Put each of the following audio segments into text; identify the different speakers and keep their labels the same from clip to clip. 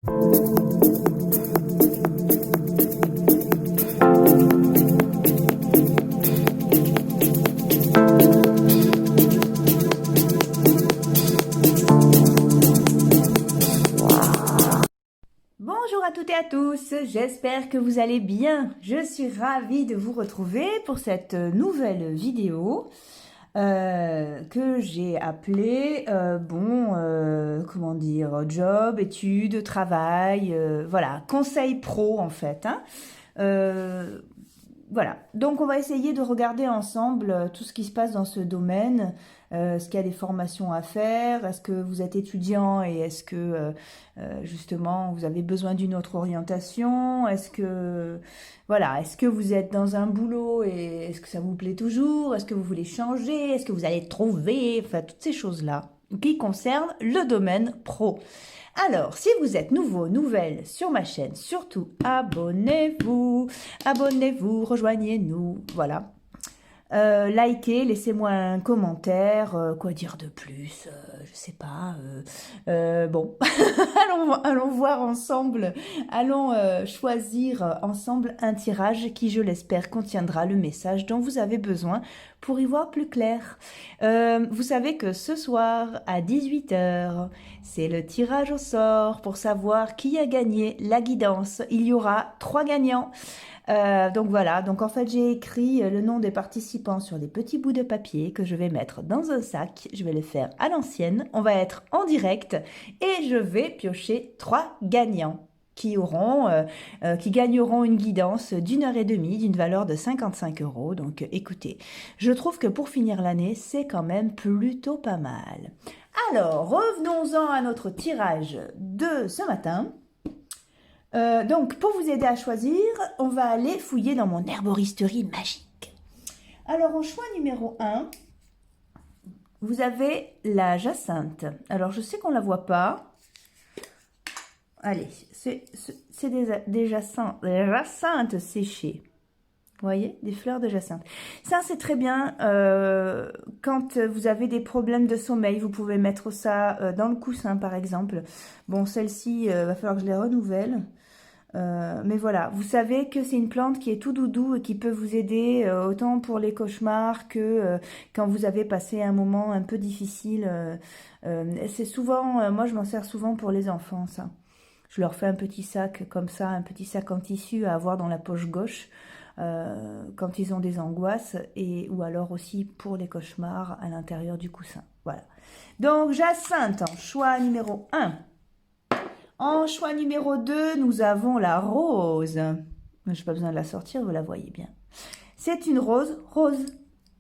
Speaker 1: Bonjour à toutes et à tous, j'espère que vous allez bien. Je suis ravie de vous retrouver pour cette nouvelle vidéo que j'ai appelée, comment dire, job, études, travail, voilà, conseil pro en fait. Voilà, donc on va essayer de regarder ensemble tout ce qui se passe dans ce domaine. Est-ce qu'il y a des formations à faire? Est-ce que vous êtes étudiant et est-ce que justement vous avez besoin d'une autre orientation? Est-ce que voilà, est-ce que vous êtes dans un boulot et est-ce que ça vous plaît toujours? Est-ce que vous voulez changer? Est-ce que vous allez trouver? Enfin, toutes ces choses-là qui concernent le domaine pro. Alors, si vous êtes nouveau, nouvelle sur ma chaîne, surtout abonnez-vous, abonnez-vous, rejoignez-nous, voilà. Likez, laissez-moi un commentaire, quoi dire de plus, je sais pas, bon, allons voir ensemble, allons choisir ensemble un tirage qui, je l'espère, contiendra le message dont vous avez besoin pour y voir plus clair. Vous savez que ce soir, à 18 h, c'est le tirage au sort pour savoir qui a gagné la guidance. Il y aura 3 gagnants. Donc voilà, donc en fait j'ai écrit le nom des participants sur des petits bouts de papier que je vais mettre dans un sac. Je vais le faire à l'ancienne, on va être en direct et je vais piocher 3 gagnants qui gagneront une guidance d'1h30 d'une valeur de 55 €. Donc écoutez, je trouve que pour finir l'année, c'est quand même plutôt pas mal. Alors, revenons-en à notre tirage de ce matin. Donc, pour vous aider à choisir, on va aller fouiller dans mon herboristerie magique. Alors, en choix numéro 1, vous avez la jacinthe. Alors, je sais qu'on ne la voit pas. Allez, c'est des jacinthes séchées. Vous voyez, des fleurs de jacinthe. Ça, c'est très bien. Quand vous avez des problèmes de sommeil, vous pouvez mettre ça dans le coussin, par exemple. Bon, celle-ci, va falloir que je les renouvelle. Mais voilà, vous savez que c'est une plante qui est tout doudou et qui peut vous aider autant pour les cauchemars que quand vous avez passé un moment un peu difficile. C'est souvent, moi je m'en sers souvent pour les enfants, ça. Je leur fais un petit sac comme ça, un petit sac en tissu à avoir dans la poche gauche quand ils ont des angoisses ou alors aussi pour les cauchemars à l'intérieur du coussin. Voilà. Donc jacinthe en choix numéro 1. En choix numéro 2, nous avons la rose. Je n'ai pas besoin de la sortir, vous la voyez bien. C'est une rose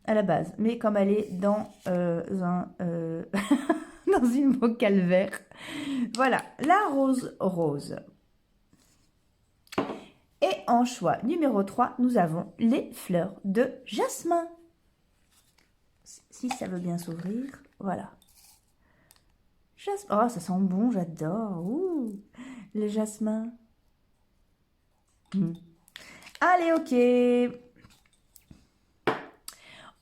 Speaker 1: à la base, mais comme elle est dans dans une bocal vert. Voilà, la rose. Et en choix numéro 3, nous avons les fleurs de jasmin. Si ça veut bien s'ouvrir, voilà. Oh, ça sent bon, j'adore. Ouh, le jasmin. Allez, ok.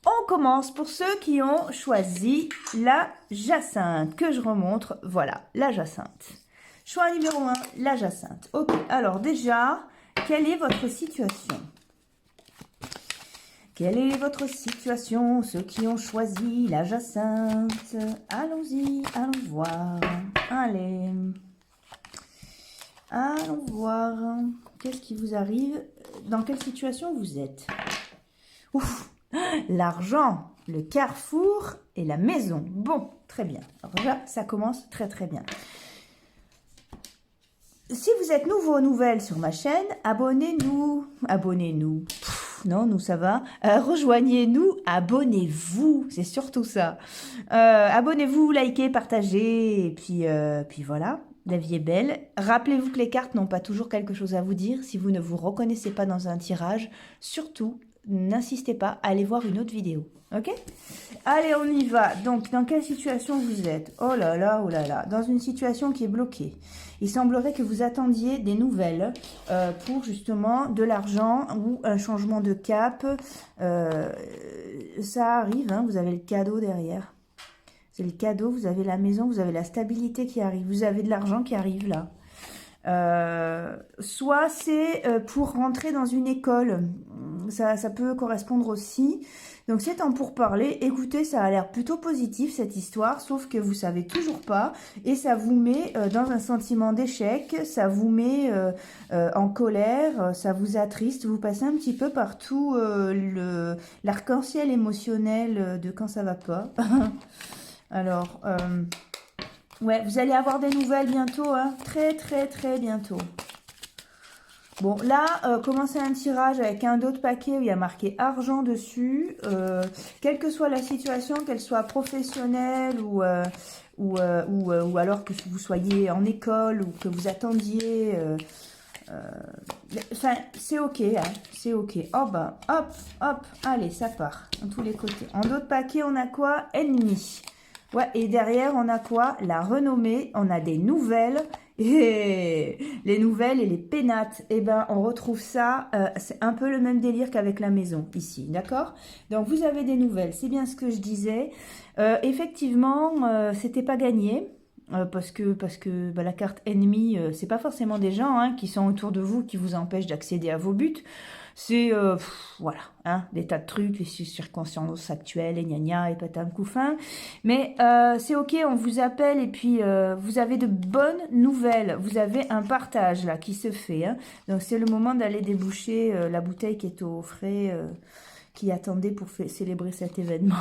Speaker 1: On commence pour ceux qui ont choisi la jacinthe, que je remontre. Voilà, la jacinthe. Choix numéro 1, la jacinthe. Ok, alors déjà, quelle est votre situation? Quelle est votre situation, ceux qui ont choisi la jacinthe? Allons-y, allons voir. Allez. Allons voir. Qu'est-ce qui vous arrive? Dans quelle situation vous êtes? Ouf, l'argent, le carrefour et la maison. Bon, très bien. Alors là, ça commence très très bien. Si vous êtes nouveau ou nouvelle sur ma chaîne, abonnez-nous. Abonnez-nous. Non, nous ça va. Rejoignez-nous, abonnez-vous, c'est surtout ça. Abonnez-vous, likez, partagez, et puis voilà, la vie est belle. Rappelez-vous que les cartes n'ont pas toujours quelque chose à vous dire. Si vous ne vous reconnaissez pas dans un tirage, surtout, n'insistez pas, allez voir une autre vidéo. Ok? Allez, on y va. Donc, dans quelle situation vous êtes? Oh là là, oh là là. Dans une situation qui est bloquée. Il semblerait que vous attendiez des nouvelles pour justement de l'argent ou un changement de cap. Ça arrive, hein, vous avez le cadeau derrière. C'est le cadeau, vous avez la maison, vous avez la stabilité qui arrive. Vous avez de l'argent qui arrive là. Soit c'est pour rentrer dans une école. Ça peut correspondre aussi. Donc c'est en pourparler. Écoutez, ça a l'air plutôt positif cette histoire, sauf que vous savez toujours pas. Et ça vous met dans un sentiment d'échec, ça vous met en colère, ça vous attriste. Vous passez un petit peu partout l'arc-en-ciel émotionnel de quand ça va pas. Alors, ouais, vous allez avoir des nouvelles bientôt, hein, très très très bientôt. Bon, là, commencez un tirage avec un autre paquet où il y a marqué argent dessus. Quelle que soit la situation, qu'elle soit professionnelle ou alors que vous soyez en école ou que vous attendiez. Enfin, c'est ok, hein, c'est ok. Oh ben, hop, hop, allez, ça part, dans tous les côtés. En d'autres paquets, on a quoi? Ennemi. Ouais, et derrière, on a quoi? La renommée, on a des nouvelles. Et les nouvelles et les pénates, eh ben, on retrouve ça, c'est un peu le même délire qu'avec la maison, ici, d'accord? Donc, vous avez des nouvelles, c'est bien ce que je disais. Effectivement, c'était pas gagné. Parce que bah, la carte ennemie, c'est pas forcément des gens hein, qui sont autour de vous qui vous empêchent d'accéder à vos buts. C'est, voilà, hein, des tas de trucs, les circonstances actuelles, et gna gna, et patam couffin. Mais c'est ok, on vous appelle et puis vous avez de bonnes nouvelles. Vous avez un partage là qui se fait. Hein. Donc c'est le moment d'aller déboucher la bouteille qui est au frais, qui attendait pour célébrer cet événement.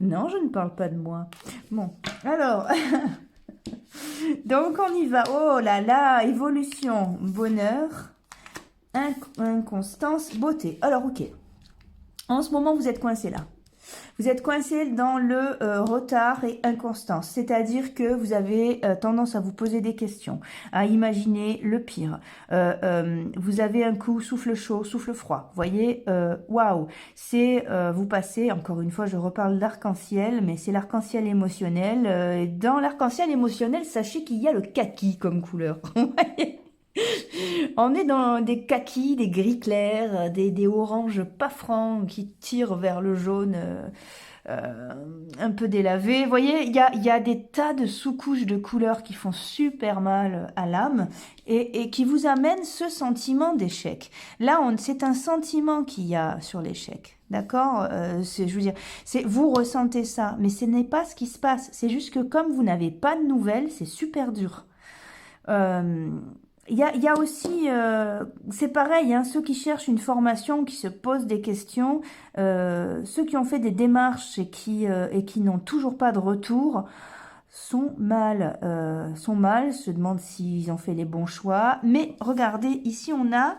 Speaker 1: Non, je ne parle pas de moi. Bon, alors, donc on y va. Oh là là, évolution, bonheur, inconstance, beauté. Alors, ok. En ce moment, vous êtes coincé là. Vous êtes coincé dans le retard et inconstance, c'est-à-dire que vous avez tendance à vous poser des questions, à imaginer le pire. Vous avez un coup souffle chaud, souffle froid. Vous voyez, waouh, c'est vous passez, encore une fois, je reparle d'arc-en-ciel, mais c'est l'arc-en-ciel émotionnel. Dans l'arc-en-ciel émotionnel, sachez qu'il y a le kaki comme couleur. On est dans des kakis, des gris clairs, des oranges pas francs qui tirent vers le jaune un peu délavé. Vous voyez, il y a des tas de sous-couches de couleurs qui font super mal à l'âme et qui vous amènent ce sentiment d'échec. Là, c'est un sentiment qu'il y a sur l'échec. D'accord, je veux dire, vous ressentez ça, mais ce n'est pas ce qui se passe. C'est juste que comme vous n'avez pas de nouvelles, c'est super dur. Il y a aussi, c'est pareil, hein, ceux qui cherchent une formation, qui se posent des questions, ceux qui ont fait des démarches et qui n'ont toujours pas de retour, sont mal, se demandent s'ils ont fait les bons choix. Mais regardez, ici on a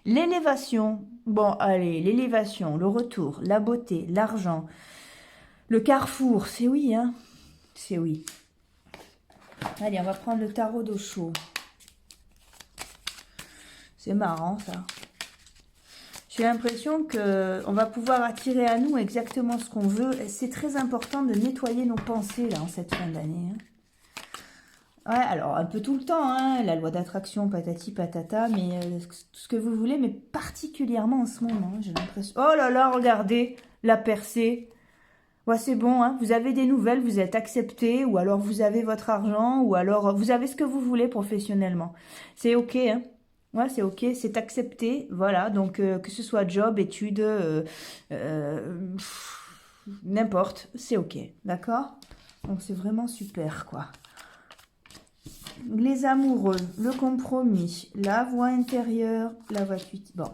Speaker 1: l'élévation. Bon, allez, l'élévation, le retour, la beauté, l'argent, le carrefour, c'est oui, hein, c'est oui. Allez, on va prendre le tarot d'eau chaud. C'est marrant ça. J'ai l'impression qu'on va pouvoir attirer à nous exactement ce qu'on veut. C'est très important de nettoyer nos pensées là en cette fin d'année. Hein. Ouais, alors un peu tout le temps, hein, la loi d'attraction, patati patata, mais ce que vous voulez, mais particulièrement en ce moment, j'ai l'impression. Oh là là, regardez, la percée. Ouais, c'est bon, hein, vous avez des nouvelles, vous êtes accepté, ou alors vous avez votre argent, ou alors vous avez ce que vous voulez professionnellement. C'est ok, hein. Ouais, c'est ok, c'est accepté, voilà, donc que ce soit job, études, n'importe, c'est ok, d'accord? Donc c'est vraiment super, quoi. Les amoureux, le compromis, la voix intérieure, la voix fuite, bon.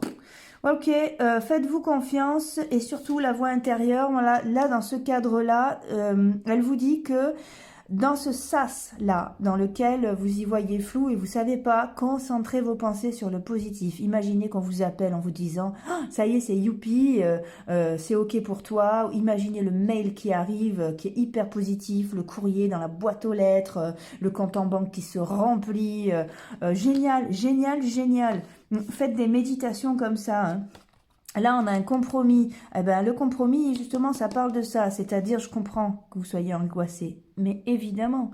Speaker 1: Ok, faites-vous confiance et surtout la voix intérieure, voilà, là dans ce cadre-là, elle vous dit que dans ce sas-là, dans lequel vous y voyez flou et vous savez pas, concentrez vos pensées sur le positif. Imaginez qu'on vous appelle en vous disant oh, « ça y est, c'est youpi, c'est ok pour toi ». Imaginez le mail qui arrive, qui est hyper positif, le courrier dans la boîte aux lettres, le compte en banque qui se remplit. Génial, génial, génial. Faites des méditations comme ça, hein. Là, on a un compromis. Eh ben, le compromis, justement, ça parle de ça. C'est-à-dire, je comprends que vous soyez angoissé. Mais évidemment.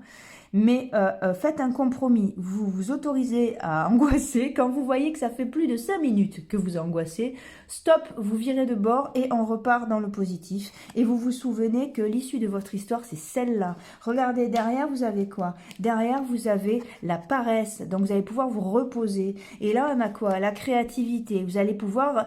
Speaker 1: Mais faites un compromis. Vous vous autorisez à angoisser. Quand vous voyez que ça fait plus de 5 minutes que vous angoissez, stop, vous virez de bord et on repart dans le positif. Et vous vous souvenez que l'issue de votre histoire, c'est celle-là. Regardez, derrière, vous avez quoi? Derrière, vous avez la paresse. Donc, vous allez pouvoir vous reposer. Et là, on a quoi? La créativité. Vous allez pouvoir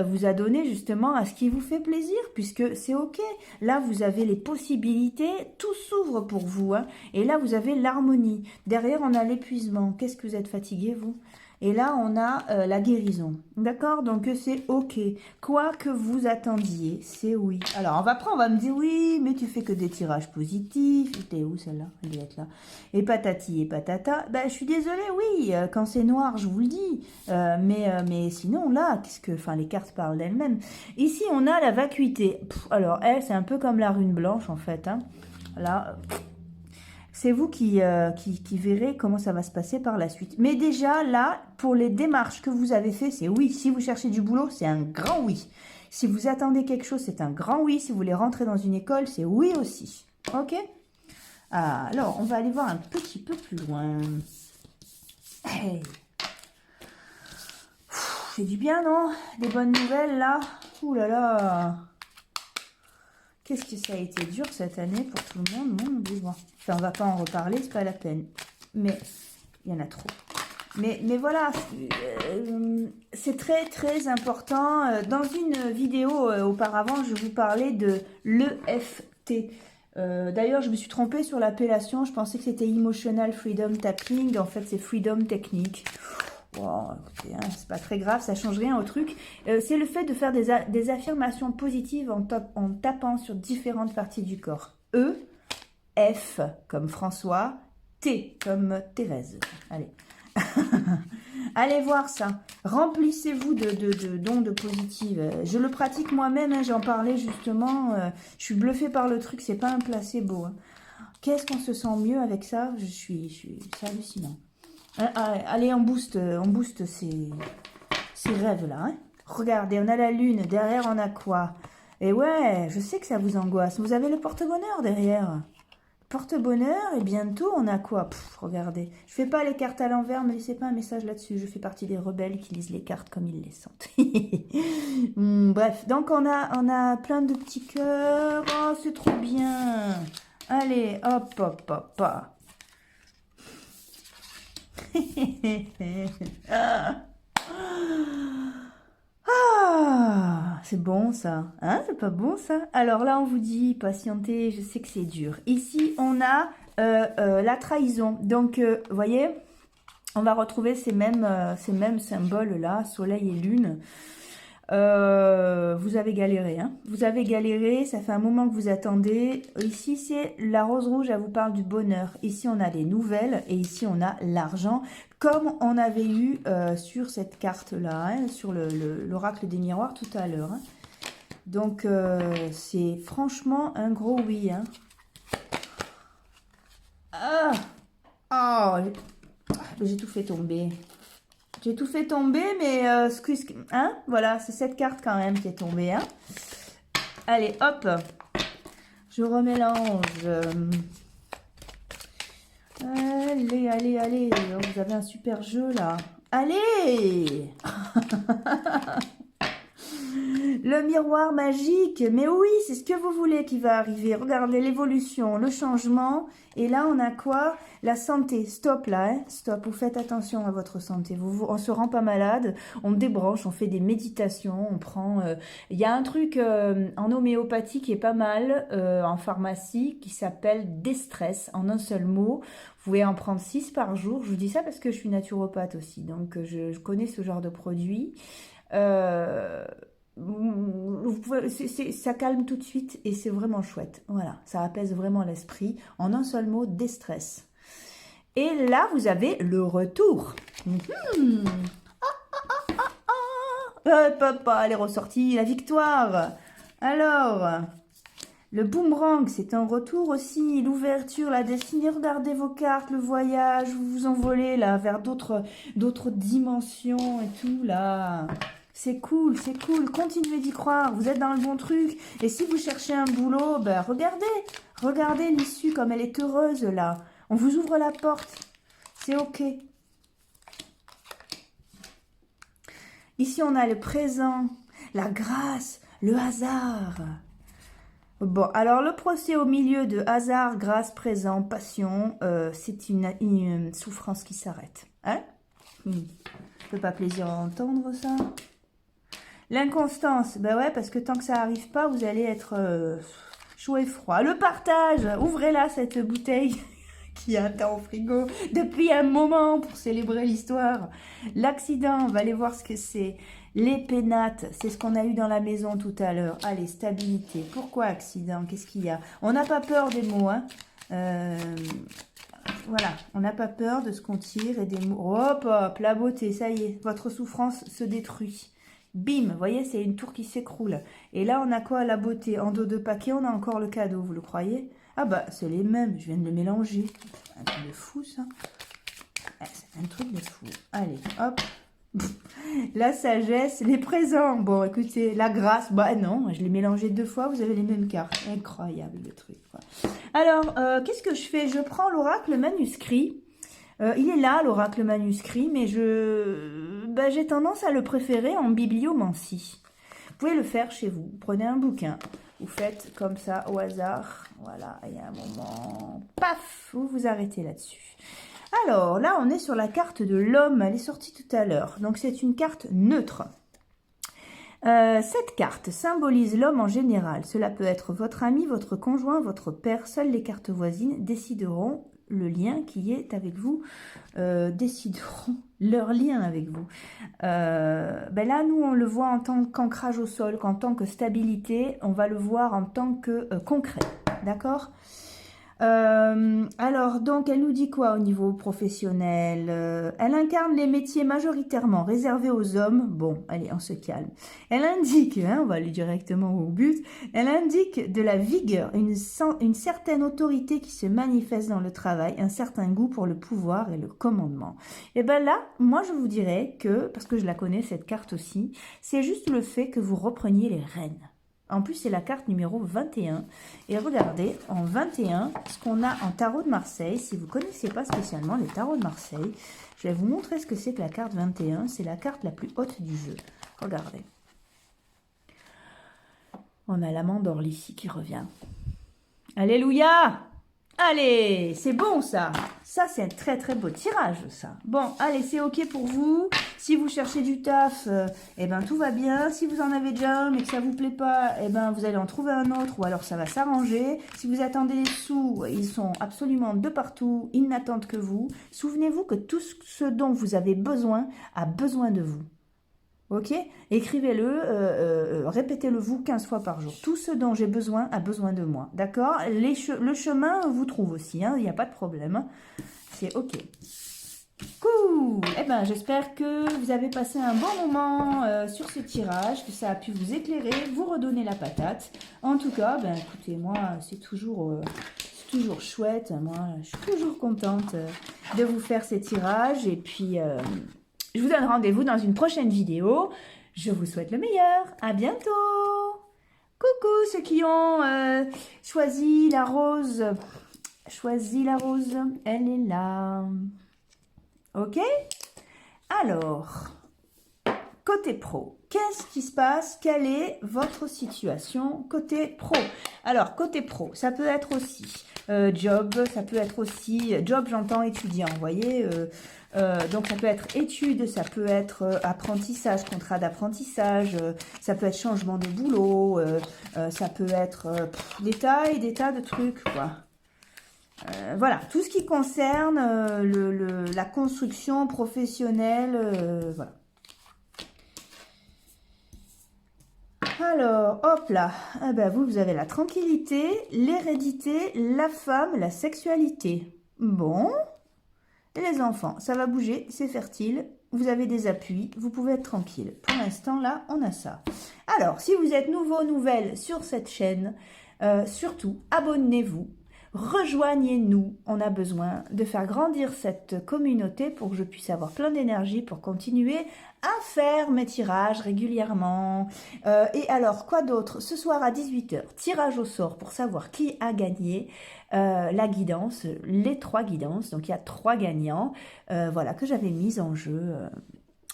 Speaker 1: vous adonner justement à ce qui vous fait plaisir, puisque c'est OK. Là, vous avez les possibilités. Tout s'ouvre pour vous. Hein. Et là, vous avez l'harmonie. Derrière, on a l'épuisement. Qu'est-ce que vous êtes fatigué, vous? Et là, on a la guérison. D'accord? Donc, c'est OK. Quoi que vous attendiez, c'est oui. Alors, après, on va me dire, oui, mais tu fais que des tirages positifs. T'es où, celle-là? Elle doit être là. Et patati et patata. Ben, je suis désolée, oui. Quand c'est noir, je vous le dis. Mais sinon, là, enfin, les cartes parlent d'elles-mêmes. Ici, on a la vacuité. Alors, elle, c'est un peu comme la rune blanche, en fait. Hein. Là... C'est vous qui verrez comment ça va se passer par la suite. Mais déjà, là, pour les démarches que vous avez fait, c'est oui. Si vous cherchez du boulot, c'est un grand oui. Si vous attendez quelque chose, c'est un grand oui. Si vous voulez rentrer dans une école, c'est oui aussi. OK? Alors, on va aller voir un petit peu plus loin. Hey. C'est du bien, non? Des bonnes nouvelles, là? Ouh là là! Qu'est-ce que ça a été dur cette année pour tout le monde, mon Dieu. Enfin, on va pas en reparler, c'est pas la peine. Mais il y en a trop. Mais voilà, c'est très très important. Dans une vidéo auparavant, je vous parlais de l'EFT. D'ailleurs, je me suis trompée sur l'appellation. Je pensais que c'était Emotional Freedom Tapping. En fait, c'est Freedom Technique. Bon, écoutez, hein, c'est pas très grave, ça change rien au truc. C'est le fait de faire des affirmations positives en tapant sur différentes parties du corps. E, F comme François, T comme Thérèse. Allez. Allez voir ça. Remplissez-vous d'ondes positives. Je le pratique moi-même, hein, j'en parlais justement. Je suis bluffée par le truc, c'est pas un placebo. Hein. Qu'est-ce qu'on se sent mieux avec ça? C'est hallucinant. Allez, on booste ces rêves-là. Hein. Regardez, on a la lune. Derrière, on a quoi? Et ouais, je sais que ça vous angoisse. Vous avez le porte-bonheur derrière. Porte-bonheur, et bientôt, on a quoi? Regardez. Je fais pas les cartes à l'envers, ne laissez pas un message là-dessus. Je fais partie des rebelles qui lisent les cartes comme ils les sentent. Bref, donc on a plein de petits cœurs. Oh, c'est trop bien. Allez, hop, hop, hop, hop. C'est bon ça, hein? C'est pas bon ça? Alors là on vous dit patientez, je sais que c'est dur. Ici on a la trahison. Donc vous voyez, on va retrouver ces mêmes symboles là, soleil et lune. Vous avez galéré, hein. Vous avez galéré, ça fait un moment que vous attendez. Ici, c'est la rose rouge, elle vous parle du bonheur. Ici, on a des nouvelles et ici, on a l'argent, comme on avait eu sur cette carte-là, hein, sur l'oracle des miroirs tout à l'heure. Hein. Donc, c'est franchement un gros oui. Hein. J'ai tout fait tomber. J'ai tout fait tomber, mais hein, voilà, c'est cette carte quand même qui est tombée. Hein. Allez, hop, je remélange. Allez, vous avez un super jeu là. Allez. Le miroir magique, mais oui, c'est ce que vous voulez qui va arriver. Regardez l'évolution, le changement. Et là, on a quoi? La santé. Stop là, hein? Stop. Vous faites attention à votre santé. On se rend pas malade, on débranche, on fait des méditations, on prend... Il y a un truc en homéopathie qui est pas mal, en pharmacie, qui s'appelle Destress, en un seul mot. Vous pouvez en prendre 6 par jour. Je vous dis ça parce que je suis naturopathe aussi, donc je connais ce genre de produit. Ça calme tout de suite et c'est vraiment chouette. Voilà, ça apaise vraiment l'esprit. En un seul mot, déstress. Et là, vous avez le retour. Papa, elle est ressortie, la victoire. Alors, le boomerang, c'est un retour aussi. L'ouverture, la destinée. Regardez vos cartes, le voyage. Vous vous envolez là vers d'autres dimensions et tout là. C'est cool, c'est cool. Continuez d'y croire. Vous êtes dans le bon truc. Et si vous cherchez un boulot, ben regardez l'issue comme elle est heureuse là. On vous ouvre la porte. C'est ok. Ici, on a le présent, la grâce, le hasard. Bon, alors le procès au milieu de hasard, grâce, présent, passion, c'est une souffrance qui s'arrête. Hein? Ça fait pas plaisir à entendre ça. L'inconstance, ben ouais, parce que tant que ça n'arrive pas, vous allez être chaud et froid. Le partage, ouvrez-la cette bouteille qui attend au frigo depuis un moment pour célébrer l'histoire. L'accident, on va aller voir ce que c'est. Les pénates, c'est ce qu'on a eu dans la maison tout à l'heure. Allez, stabilité. Pourquoi accident? Qu'est-ce qu'il y a? On n'a pas peur des mots, hein. Voilà, on n'a pas peur de ce qu'on tire et des mots. Hop, hop, la beauté, ça y est, votre souffrance se détruit. Bim, vous voyez, c'est une tour qui s'écroule. Et là, on a quoi? La beauté. En dos de paquet, on a encore le cadeau, vous le croyez? Ah bah, c'est les mêmes, je viens de le mélanger. Un truc de fou, ça. C'est un truc de fou. Allez, hop. La sagesse, les présents. Bon, écoutez, la grâce. Bah non, je l'ai mélangé 2 fois, vous avez les mêmes cartes. Incroyable, le truc, quoi. Alors, qu'est-ce que je fais? Je prends l'oracle manuscrit. Il est là, l'oracle manuscrit, mais j'ai tendance à le préférer en bibliomancie. Vous pouvez le faire chez vous. Prenez un bouquin. Vous faites comme ça, au hasard. Voilà, il y a un moment. Paf! Vous vous arrêtez là-dessus. Alors, là, on est sur la carte de l'homme. Elle est sortie tout à l'heure. Donc, c'est une carte neutre. Cette carte symbolise l'homme en général. Cela peut être votre ami, votre conjoint, votre père. Seules les cartes voisines décideront le lien qui est avec vous, décideront leur lien avec vous. Là, nous, on le voit en tant qu'ancrage au sol, qu'en tant que stabilité, on va le voir en tant que concret. D'accord? Alors, donc, elle nous dit quoi au niveau professionnel? Elle incarne les métiers majoritairement réservés aux hommes. Bon, allez, on se calme. Elle indique, hein, on va aller directement au but, elle indique de la vigueur, une certaine autorité qui se manifeste dans le travail, un certain goût pour le pouvoir et le commandement. Et bien là, moi, je vous dirais que, parce que je la connais, cette carte aussi, c'est juste le fait que vous repreniez les rênes. En plus, c'est la carte numéro 21. Et regardez, en 21, ce qu'on a en tarot de Marseille, si vous ne connaissez pas spécialement les tarots de Marseille, je vais vous montrer ce que c'est que la carte 21. C'est la carte la plus haute du jeu. Regardez. On a l'amant d'Orly ici qui revient. Alléluia! Allez, c'est bon ça. Ça, c'est un très très beau tirage, ça. Bon, allez, c'est ok pour vous. Si vous cherchez du taf, tout va bien. Si vous en avez déjà un mais que ça vous plaît pas, vous allez en trouver un autre ou alors ça va s'arranger. Si vous attendez les sous, ils sont absolument de partout. Ils n'attendent que vous. Souvenez-vous que tout ce dont vous avez besoin a besoin de vous. Ok? Écrivez-le, répétez-le vous 15 fois par jour. Tout ce dont j'ai besoin a besoin de moi. D'accord? Le chemin vous trouve aussi, hein, il n'y a pas de problème. C'est ok. Cool! J'espère que vous avez passé un bon moment sur ce tirage, que ça a pu vous éclairer, vous redonner la patate. En tout cas, écoutez, moi, c'est toujours chouette. Moi, je suis toujours contente de vous faire ces tirages. Et puis... je vous donne rendez-vous dans une prochaine vidéo. Je vous souhaite le meilleur. À bientôt. Coucou ceux qui ont choisi la rose. Choisi la rose. Elle est là. Ok? Alors, côté pro, qu'est-ce qui se passe? Quelle est votre situation côté pro? Alors, côté pro, ça peut être aussi job, ça peut être aussi, job j'entends étudiant, vous voyez, donc ça peut être études, ça peut être apprentissage, contrat d'apprentissage, ça peut être changement de boulot, ça peut être des tas et des tas de trucs, quoi. Voilà, tout ce qui concerne la construction professionnelle, voilà. Alors, hop là, vous avez la tranquillité, l'hérédité, la femme, la sexualité. Bon, et les enfants, ça va bouger, c'est fertile, vous avez des appuis, vous pouvez être tranquille. Pour l'instant, là, on a ça. Alors, si vous êtes nouveau, nouvelle sur cette chaîne, surtout, abonnez-vous. rejoignez-nous. On a besoin de faire grandir cette communauté pour que je puisse avoir plein d'énergie pour continuer à faire mes tirages régulièrement. Et alors, quoi d'autre? Ce soir à 18h, tirage au sort pour savoir qui a gagné la guidance, les 3 guidances. Donc, il y a 3 gagnants, voilà, que j'avais mis en jeu.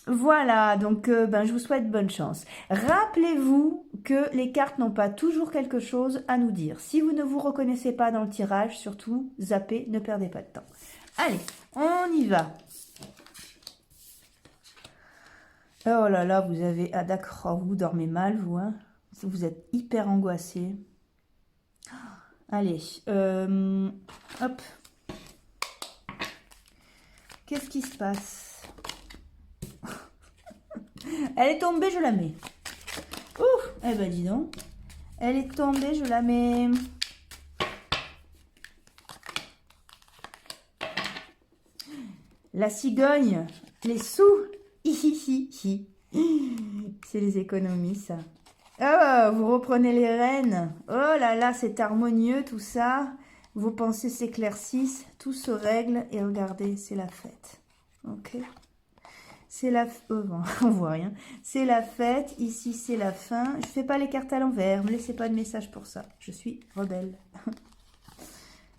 Speaker 1: Voilà, donc je vous souhaite bonne chance. Rappelez-vous que les cartes n'ont pas toujours quelque chose à nous dire. Si vous ne vous reconnaissez pas dans le tirage, surtout, zappez, ne perdez pas de temps. Allez, on y va. Oh là là, vous avez... Ah d'accord, vous dormez mal, vous, hein? Vous êtes hyper angoissé. Allez, hop. Qu'est-ce qui se passe? Elle est tombée, je la mets. Ouf, eh ben dis donc. Elle est tombée, je la mets. La cigogne, les sous. C'est les économies, ça. Oh, vous reprenez les rênes. Oh là là, c'est harmonieux tout ça. Vos pensées s'éclaircissent, tout se règle. Et regardez, c'est la fête. Ok. C'est la... Oh, bon, on voit rien. C'est la fête. Ici, c'est la fin. Je fais pas les cartes à l'envers. Ne me laissez pas de message pour ça. Je suis rebelle.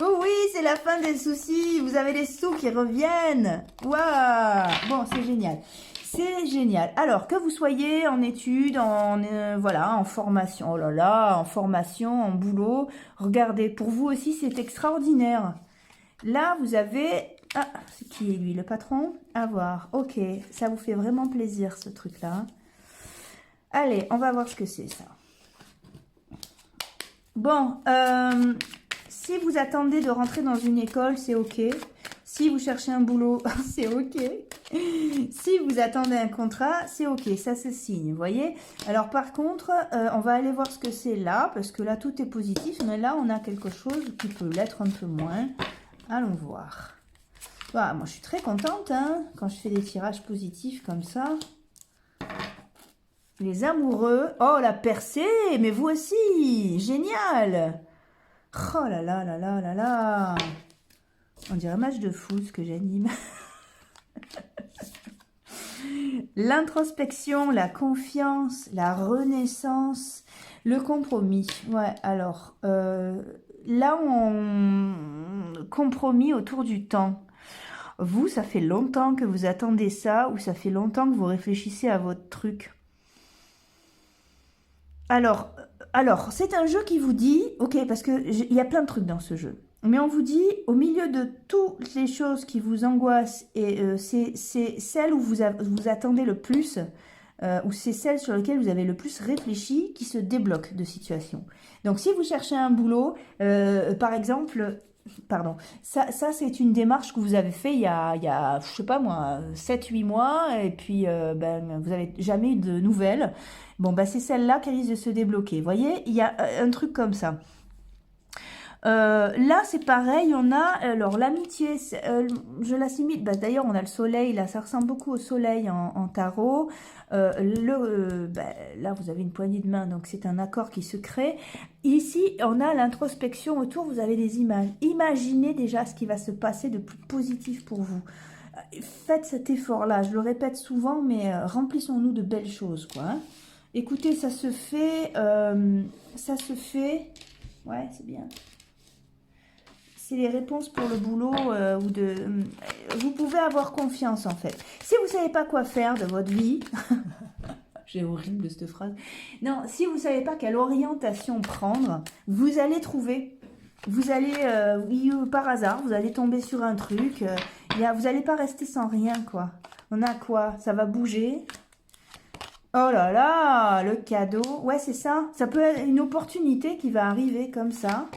Speaker 1: Oh oui, c'est la fin des soucis. Vous avez les sous qui reviennent. Waouh. Bon, c'est génial. C'est génial. Alors, que vous soyez en études, voilà, en formation. Oh là là, en formation, en boulot. Regardez, pour vous aussi, c'est extraordinaire. Là, vous avez... Ah, c'est qui est lui, le patron? À voir. Ok, ça vous fait vraiment plaisir, ce truc-là. Allez, on va voir ce que c'est, ça. Bon, si vous attendez de rentrer dans une école, c'est ok. Si vous cherchez un boulot, c'est ok. Si vous attendez un contrat, c'est ok. Ça se signe, vous voyez. Alors, par contre, on va aller voir ce que c'est là, parce que là, tout est positif. Mais là, on a quelque chose qui peut l'être un peu moins. Allons voir. Voilà, moi, je suis très contente, hein, quand je fais des tirages positifs comme ça. Les amoureux. Oh, la percée. Mais vous aussi. Génial. Oh là là là là là là. On dirait un match de foot, ce que j'anime. L'introspection, la confiance, la renaissance, le compromis. Ouais, alors, là, on compromis autour du temps. Vous, ça fait longtemps que vous attendez ça, ou ça fait longtemps que vous réfléchissez à votre truc. Alors c'est un jeu qui vous dit, ok, parce qu'il y a plein de trucs dans ce jeu. Mais on vous dit, au milieu de toutes les choses qui vous angoissent, et c'est celle où vous attendez le plus, ou c'est celle sur laquelle vous avez le plus réfléchi, qui se débloque de situation. Donc si vous cherchez un boulot, par exemple, pardon, ça c'est une démarche que vous avez fait il y a je sais pas moi, 7-8 mois, et puis vous n'avez jamais eu de nouvelles. Bon, c'est celle-là qui risque de se débloquer. Vous voyez, il y a un truc comme ça. Là, c'est pareil, on a, alors l'amitié, je l'assimile, d'ailleurs, on a le soleil, là, ça ressemble beaucoup au soleil en tarot. Là, vous avez une poignée de main, donc c'est un accord qui se crée. Ici, on a l'introspection autour, vous avez des images. Imaginez déjà ce qui va se passer de plus positif pour vous. Faites cet effort-là, je le répète souvent, mais remplissons-nous de belles choses, quoi. Hein. Écoutez, ça se fait, ouais, c'est bien. C'est les réponses pour le boulot vous pouvez avoir confiance, en fait. Si vous ne savez pas quoi faire de votre vie, j'ai horrible cette phrase. Non, si vous ne savez pas quelle orientation prendre, vous allez trouver. Vous allez, par hasard, vous allez tomber sur un truc. Vous n'allez pas rester sans rien, quoi. On a quoi? Ça va bouger. Oh là là, le cadeau. Ouais, c'est ça. Ça peut être une opportunité qui va arriver comme ça.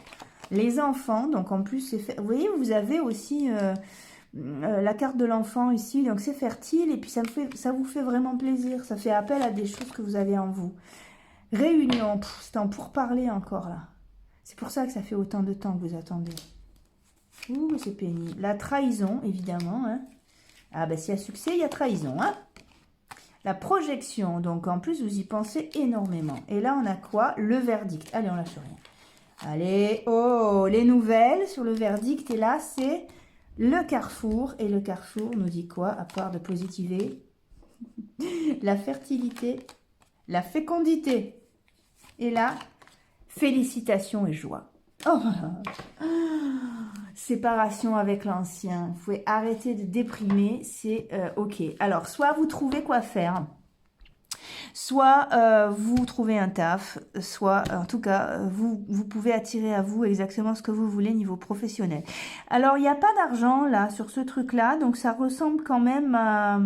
Speaker 1: Les enfants, donc en plus, c'est fait. Vous voyez, vous avez aussi la carte de l'enfant ici. Donc c'est fertile et puis ça vous fait vraiment plaisir. Ça fait appel à des choses que vous avez en vous. Réunion, c'est en pourparler encore là. C'est pour ça que ça fait autant de temps que vous attendez. Ouh, c'est pénible. La trahison, évidemment. Hein. Ah ben s'il y a succès, il y a trahison. Hein. La projection, donc en plus vous y pensez énormément. Et là on a quoi? Le verdict. Allez, on lâche rien. Allez, oh, les nouvelles sur le verdict. Et là, c'est le carrefour. Et le carrefour nous dit quoi, à part de positiver? La fertilité, la fécondité. Et là, félicitations et joie. Oh, séparation avec l'ancien. Vous pouvez arrêter de déprimer, c'est ok. Alors, soit vous trouvez quoi faire, soit vous trouvez un taf, soit en tout cas, vous pouvez attirer à vous exactement ce que vous voulez niveau professionnel. Alors, il n'y a pas d'argent là sur ce truc-là, donc ça ressemble quand même à,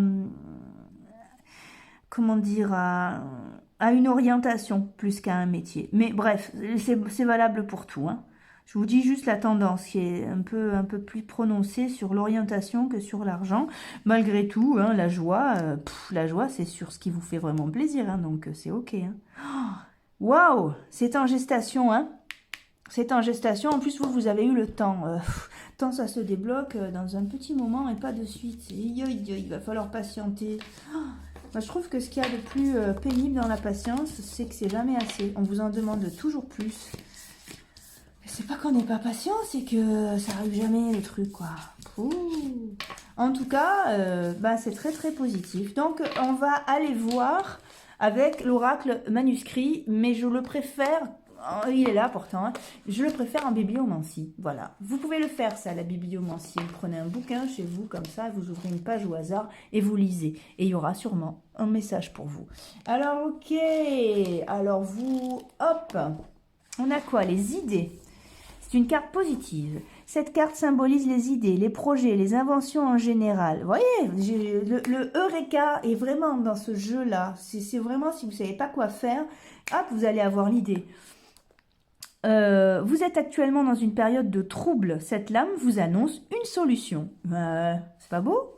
Speaker 1: comment dire, à une orientation plus qu'à un métier. Mais bref, c'est valable pour tout, hein. Je vous dis juste la tendance qui est un peu plus prononcée sur l'orientation que sur l'argent. Malgré tout, hein, la joie, c'est sur ce qui vous fait vraiment plaisir, hein, donc c'est ok. Hein. Waouh, c'est en gestation, hein. C'est en gestation. En plus, vous avez eu le temps. Tant ça se débloque dans un petit moment et pas de suite. Il va falloir patienter. Moi, je trouve que ce qu'il y a de plus pénible dans la patience, c'est que c'est jamais assez. On vous en demande toujours plus. C'est pas qu'on n'est pas patient, c'est que ça arrive jamais les trucs, quoi. Ouh. En tout cas, c'est très très positif. Donc, on va aller voir avec l'oracle manuscrit, mais je le préfère. Il est là pourtant. Hein. Je le préfère en bibliomancie. Voilà. Vous pouvez le faire, ça, la bibliomancie. Vous prenez un bouquin chez vous, comme ça, vous ouvrez une page au hasard et vous lisez. Et il y aura sûrement un message pour vous. Alors, ok. Alors, vous, hop. On a quoi? Les idées. C'est une carte positive. Cette carte symbolise les idées, les projets, les inventions en général. Vous voyez, le Eureka est vraiment dans ce jeu-là. C'est vraiment, si vous ne savez pas quoi faire, hop, vous allez avoir l'idée. Vous êtes actuellement dans une période de trouble. Cette lame vous annonce une solution. C'est pas beau?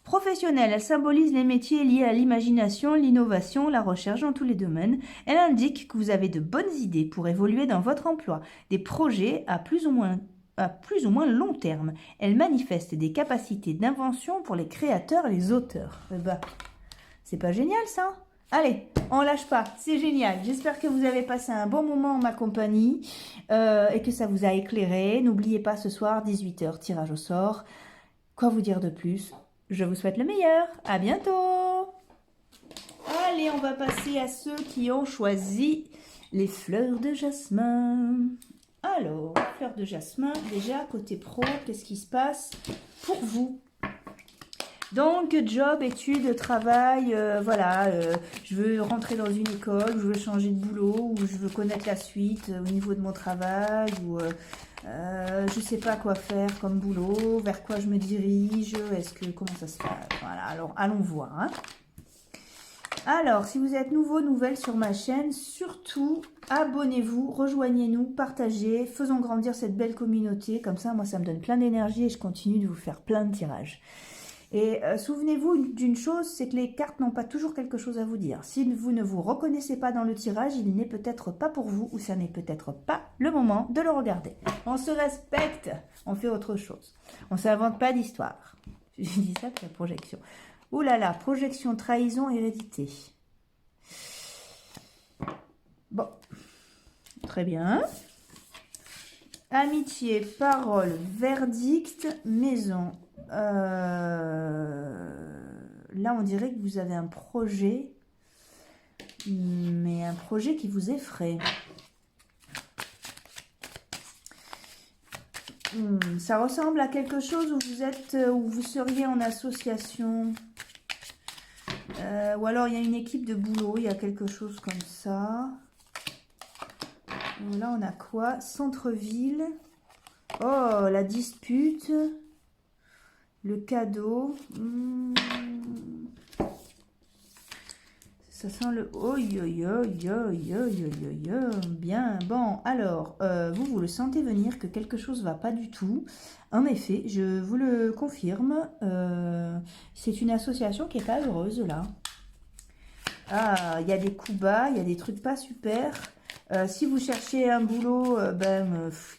Speaker 1: Professionnelle, elle symbolise les métiers liés à l'imagination, l'innovation, la recherche dans tous les domaines. Elle indique que vous avez de bonnes idées pour évoluer dans votre emploi, des projets à plus ou moins long terme. Elle manifeste des capacités d'invention pour les créateurs et les auteurs. C'est pas génial ça? Allez, on lâche pas, c'est génial. J'espère que vous avez passé un bon moment en ma compagnie et que ça vous a éclairé. N'oubliez pas ce soir, 18 h, tirage au sort. Quoi vous dire de plus? Je vous souhaite le meilleur. À bientôt. Allez, on va passer à ceux qui ont choisi les fleurs de jasmin. Alors, fleurs de jasmin, déjà, côté pro, qu'est-ce qui se passe pour vous? Donc, job, études, travail, je veux rentrer dans une école, je veux changer de boulot, ou je veux connaître la suite au niveau de mon travail, ou je sais pas quoi faire comme boulot, vers quoi je me dirige, comment ça se passe? Voilà, alors allons voir. Hein. Alors, si vous êtes nouvelle sur ma chaîne, surtout abonnez-vous, rejoignez-nous, partagez, faisons grandir cette belle communauté, comme ça, moi, ça me donne plein d'énergie et je continue de vous faire plein de tirages. Et souvenez-vous d'une chose, c'est que les cartes n'ont pas toujours quelque chose à vous dire. Si vous ne vous reconnaissez pas dans le tirage, il n'est peut-être pas pour vous ou ça n'est peut-être pas le moment de le regarder. On se respecte, on fait autre chose. On ne s'invente pas d'histoire. Je dis ça pour la projection. Ouh là là, projection, trahison, hérédité. Bon, très bien. Amitié, parole, verdict, maison. Là, on dirait que vous avez un projet, mais un projet qui vous effraie. Ça ressemble à quelque chose où vous seriez en association. Ou alors, il y a une équipe de boulot, il y a quelque chose comme ça. Et là, on a quoi? Centre-ville. Oh, la dispute. Le cadeau. Ça sent le... Bien, bon, alors, vous le sentez venir que quelque chose ne va pas du tout. En effet, je vous le confirme, c'est une association qui n'est pas heureuse, là. Ah, il y a des coups bas, il y a des trucs pas super. Si vous cherchez un boulot,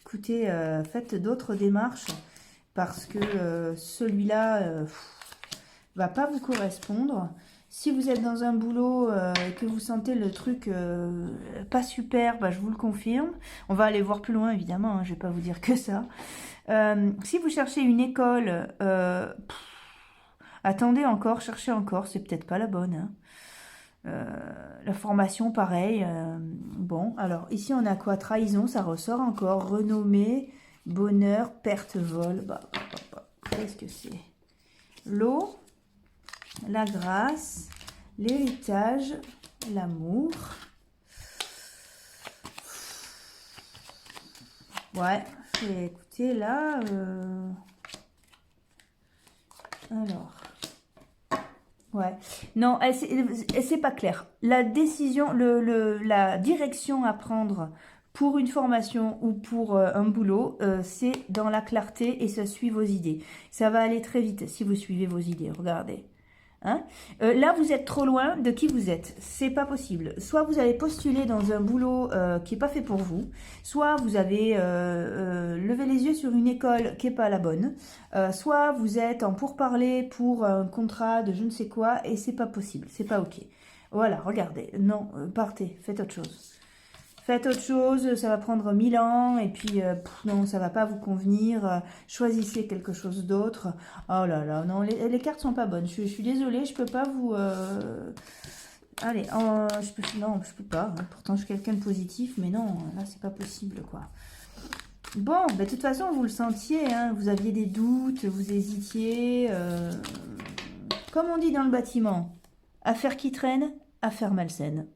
Speaker 1: écoutez, faites d'autres démarches. Parce que celui-là va pas vous correspondre. Si vous êtes dans un boulot et que vous sentez le truc pas super, bah, je vous le confirme. On va aller voir plus loin, évidemment, hein, je vais pas vous dire que ça. Si vous cherchez une école, attendez encore, cherchez encore, c'est peut-être pas la bonne, hein. La formation, pareil. Bon, alors ici on a quoi? Trahison, ça ressort encore. Renommée, bonheur, perte, vol. Qu'est-ce que c'est? L'eau, la grâce, l'héritage, l'amour. Ouais, écoutez, là... Alors... Ouais, non, c'est pas clair. La décision, la direction à prendre pour une formation ou pour un boulot, c'est dans la clarté et ça suit vos idées. Ça va aller très vite si vous suivez vos idées, regardez. Hein? Là, vous êtes trop loin de qui vous êtes. C'est pas possible. Soit vous avez postulé dans un boulot qui est pas fait pour vous, soit vous avez levé les yeux sur une école qui est pas la bonne, soit vous êtes en pourparlers pour un contrat de je ne sais quoi et c'est pas possible. C'est pas ok. Voilà, regardez. Non, partez, faites autre chose. Faites autre chose, ça va prendre 1000 ans, et puis non, ça va pas vous convenir. Choisissez quelque chose d'autre. Oh là là, non, les cartes sont pas bonnes. Je suis désolée, je peux pas vous... Allez, non, je peux pas. Hein. Pourtant, je suis quelqu'un de positif, mais non, là, c'est pas possible, quoi. Bon, de toute façon, vous le sentiez, hein, vous aviez des doutes, vous hésitiez. Comme on dit dans le bâtiment, affaire qui traîne, affaire malsaine.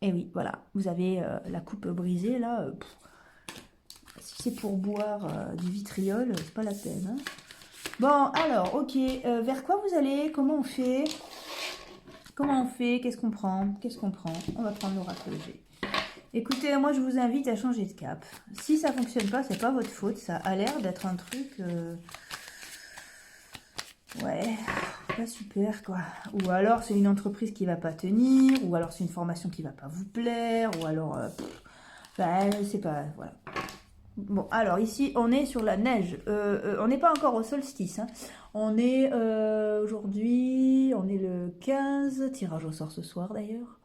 Speaker 1: Et oui, voilà, vous avez la coupe brisée, là. Si c'est pour boire du vitriol, c'est pas la peine. Hein. Bon, alors, ok, vers quoi vous allez? Comment on fait? Comment on fait? Qu'est-ce qu'on prend? Qu'est-ce qu'on prend? On va prendre l'oracle G. Écoutez, moi, je vous invite à changer de cap. Si ça fonctionne pas, c'est pas votre faute. Ça a l'air d'être un truc... Ouais, pas super quoi. Ou alors c'est une entreprise qui va pas tenir, ou alors c'est une formation qui va pas vous plaire, ou alors c'est pas voilà. Bon, alors ici on est sur la neige. On n'est pas encore au solstice. Hein. On est aujourd'hui, on est le 15, tirage au sort ce soir d'ailleurs.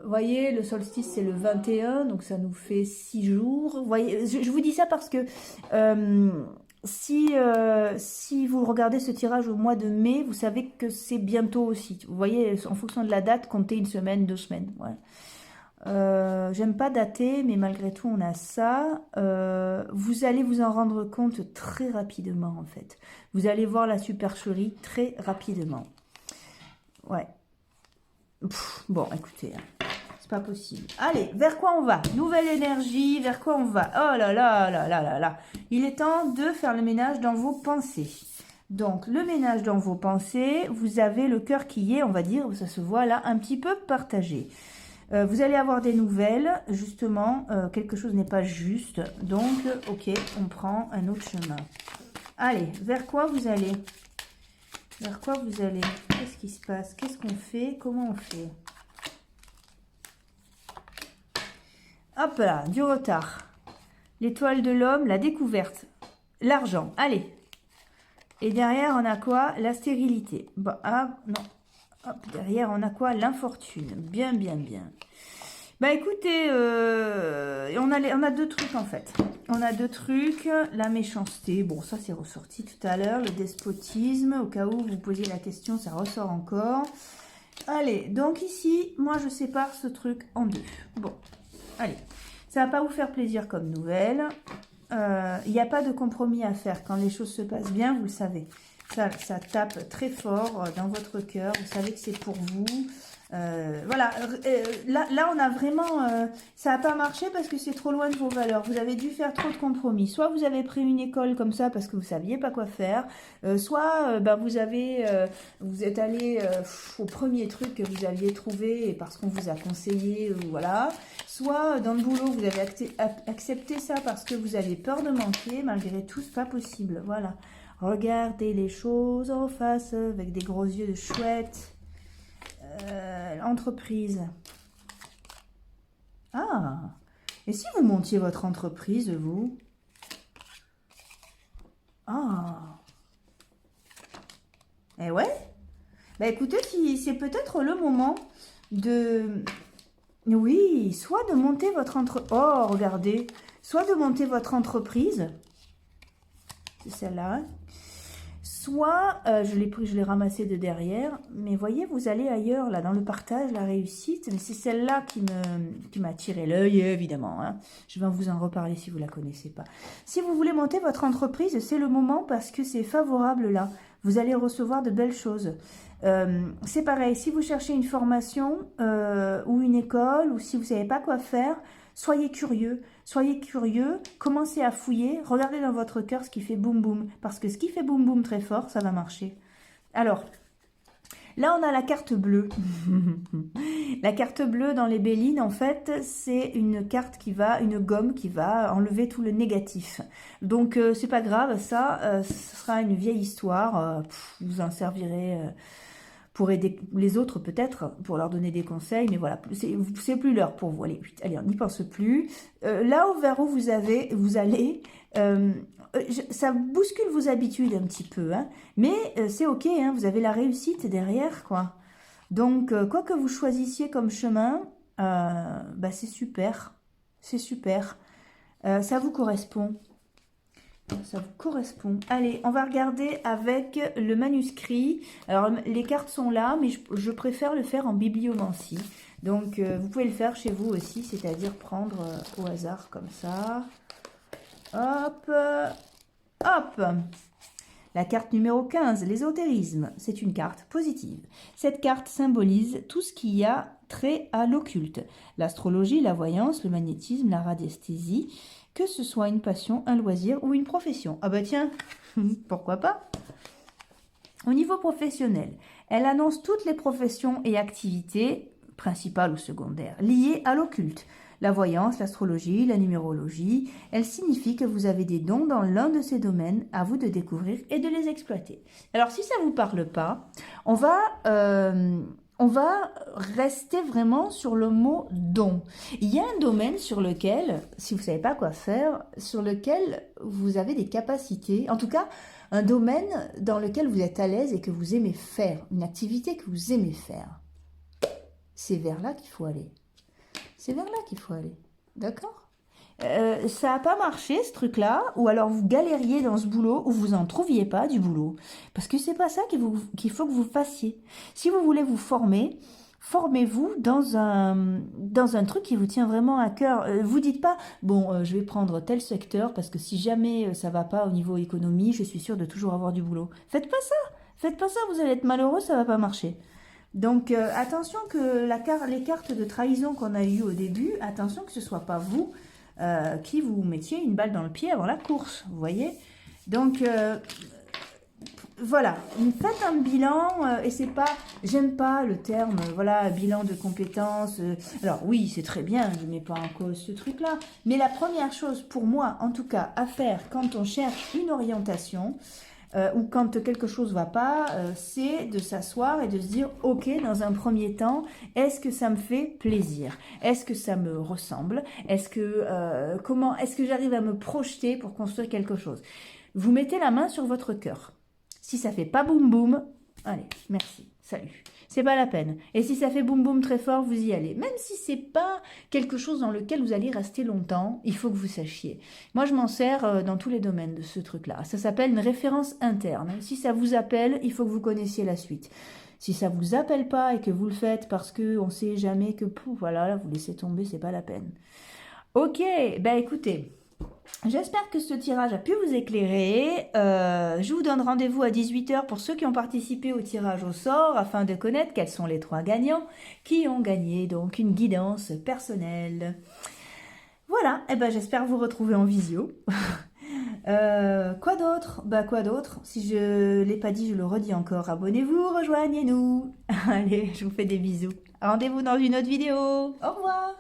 Speaker 1: Vous voyez, le solstice c'est le 21, donc ça nous fait 6 jours. Vous voyez, je vous dis ça parce que si vous regardez ce tirage au mois de mai, vous savez que c'est bientôt aussi. Vous voyez, en fonction de la date, comptez une semaine, 2 semaines. Ouais. J'aime pas dater, mais malgré tout, on a ça. Vous allez vous en rendre compte très rapidement, en fait. Vous allez voir la supercherie très rapidement. Ouais. Bon, écoutez, c'est pas possible. Allez, vers quoi on va? Nouvelle énergie, vers quoi on va? Oh là là là là là là. Il est temps de faire le ménage dans vos pensées. Donc, le ménage dans vos pensées, vous avez le cœur qui y est, on va dire, ça se voit là, un petit peu partagé. Vous allez avoir des nouvelles, justement, quelque chose n'est pas juste. Donc, ok, on prend un autre chemin. Allez, vers quoi vous allez? Vers quoi vous allez? Qu'est-ce qui se passe? Qu'est-ce qu'on fait? Comment on fait? Hop là, du retard. L'étoile de l'homme, la découverte. L'argent, allez. Et derrière, on a quoi? La stérilité. Bon, ah, non. Hop, derrière, on a quoi? L'infortune. Bien, bien, bien. Bah écoutez, on a deux trucs en fait. On a deux trucs. La méchanceté, bon ça c'est ressorti tout à l'heure. Le despotisme, au cas où vous posiez la question, ça ressort encore. Allez, donc ici, moi je sépare ce truc en deux. Bon, allez. Ça va pas vous faire plaisir comme nouvelle. Il n'y a pas de compromis à faire. Quand les choses se passent bien, vous le savez. Ça tape très fort dans votre cœur. Vous savez que c'est pour vous. Voilà, là on a vraiment, ça n'a pas marché parce que c'est trop loin de vos valeurs. Vous avez dû faire trop de compromis. Soit vous avez pris une école comme ça parce que vous saviez pas quoi faire, soit vous êtes allé au premier truc que vous aviez trouvé parce qu'on vous a conseillé, voilà. Soit dans le boulot vous avez accepté ça parce que vous avez peur de manquer. Malgré tout, c'est pas possible. Voilà, regardez les choses en face avec des gros yeux de chouette. Entreprise. Ah, et si vous montiez votre entreprise, vous? Ah. Eh ouais, Bah écoutez, c'est peut-être le moment de... Oui, soit de monter votre entreprise. Oh, regardez. Soit de monter votre entreprise. C'est celle-là. Soit, je l'ai pris, je l'ai ramassé de derrière. Mais voyez, vous allez ailleurs, là, dans le partage, la réussite. Mais c'est celle-là qui m'a attiré l'œil, évidemment. Hein. Je vais vous en reparler si vous ne la connaissez pas. Si vous voulez monter votre entreprise, c'est le moment parce que c'est favorable là. Vous allez recevoir de belles choses. C'est pareil, si vous cherchez une formation ou une école, ou si vous ne savez pas quoi faire, soyez curieux, commencez à fouiller, regardez dans votre cœur ce qui fait boum boum, parce que ce qui fait boum boum très fort, ça va marcher. Alors, là on a la carte bleue. La carte bleue dans les Bélines, en fait, c'est une carte une gomme qui va enlever tout le négatif. Donc, c'est pas grave, ça, ce sera une vieille histoire, vous en servirez... pour aider les autres peut-être, pour leur donner des conseils, mais voilà, c'est plus l'heure pour vous. Allez, on n'y pense plus. Là vers où vous allez, ça bouscule vos habitudes un petit peu, hein, mais c'est ok, hein, vous avez la réussite derrière, quoi. Donc, quoi que vous choisissiez comme chemin, bah, c'est super, ça vous correspond. Ça vous correspond. Allez, on va regarder avec le manuscrit. Alors, les cartes sont là, mais je préfère le faire en bibliomancie. Donc, vous pouvez le faire chez vous aussi, c'est-à-dire prendre au hasard comme ça. Hop, hop. La carte numéro 15, l'ésotérisme. C'est une carte positive. Cette carte symbolise tout ce qui a trait à l'occulte. L'astrologie, la voyance, le magnétisme, la radiesthésie. Que ce soit une passion, un loisir ou une profession. Ah bah tiens, pourquoi pas? Au niveau professionnel, elle annonce toutes les professions et activités, principales ou secondaires, liées à l'occulte. La voyance, l'astrologie, la numérologie, elle signifie que vous avez des dons dans l'un de ces domaines, à vous de découvrir et de les exploiter. Alors si ça ne vous parle pas, on va rester vraiment sur le mot don. Il y a un domaine sur lequel, si vous ne savez pas quoi faire, sur lequel vous avez des capacités, en tout cas, un domaine dans lequel vous êtes à l'aise et que vous aimez faire, une activité que vous aimez faire. C'est vers là qu'il faut aller. C'est vers là qu'il faut aller. D'accord ? Ça n'a pas marché ce truc-là, ou alors vous galériez dans ce boulot, ou vous n'en trouviez pas du boulot. Parce que c'est pas ça qu'il faut que vous fassiez. Si vous voulez vous former, formez-vous dans un truc qui vous tient vraiment à cœur. Vous dites pas, bon, je vais prendre tel secteur, parce que si jamais ça va pas au niveau économie, je suis sûre de toujours avoir du boulot. Faites pas ça. Faites pas ça, vous allez être malheureux, ça va pas marcher. Donc, attention que les cartes de trahison qu'on a eues au début, attention que ce ne soit pas vous qui vous mettiez une balle dans le pied avant la course, vous voyez. Donc, voilà, faites un bilan, et c'est pas, j'aime pas le terme, voilà, bilan de compétences. Alors oui, c'est très bien, je ne mets pas en cause ce truc-là, mais la première chose pour moi, en tout cas, à faire quand on cherche une orientation, ou quand quelque chose ne va pas, c'est de s'asseoir et de se dire, ok, dans un premier temps, est-ce que ça me fait plaisir? Est-ce que ça me ressemble? Est-ce que j'arrive à me projeter pour construire quelque chose? Vous mettez la main sur votre cœur. Si ça fait pas boum boum, allez, merci, salut. C'est pas la peine. Et si ça fait boum boum très fort, vous y allez. Même si c'est pas quelque chose dans lequel vous allez rester longtemps, il faut que vous sachiez. Moi, je m'en sers dans tous les domaines de ce truc-là. Ça s'appelle une référence interne. Si ça vous appelle, il faut que vous connaissiez la suite. Si ça vous appelle pas et que vous le faites parce que on sait jamais que, voilà, là, vous laissez tomber, c'est pas la peine. Ok, ben écoutez. J'espère que ce tirage a pu vous éclairer. Je vous donne rendez-vous à 18 h pour ceux qui ont participé au tirage au sort afin de connaître quels sont les 3 gagnants qui ont gagné donc une guidance personnelle. Voilà, et ben j'espère vous retrouver en visio. Quoi d'autre? Quoi d'autre? Si je ne l'ai pas dit, je le redis encore. Abonnez-vous, rejoignez-nous. Allez, je vous fais des bisous. Rendez-vous dans une autre vidéo. Au revoir.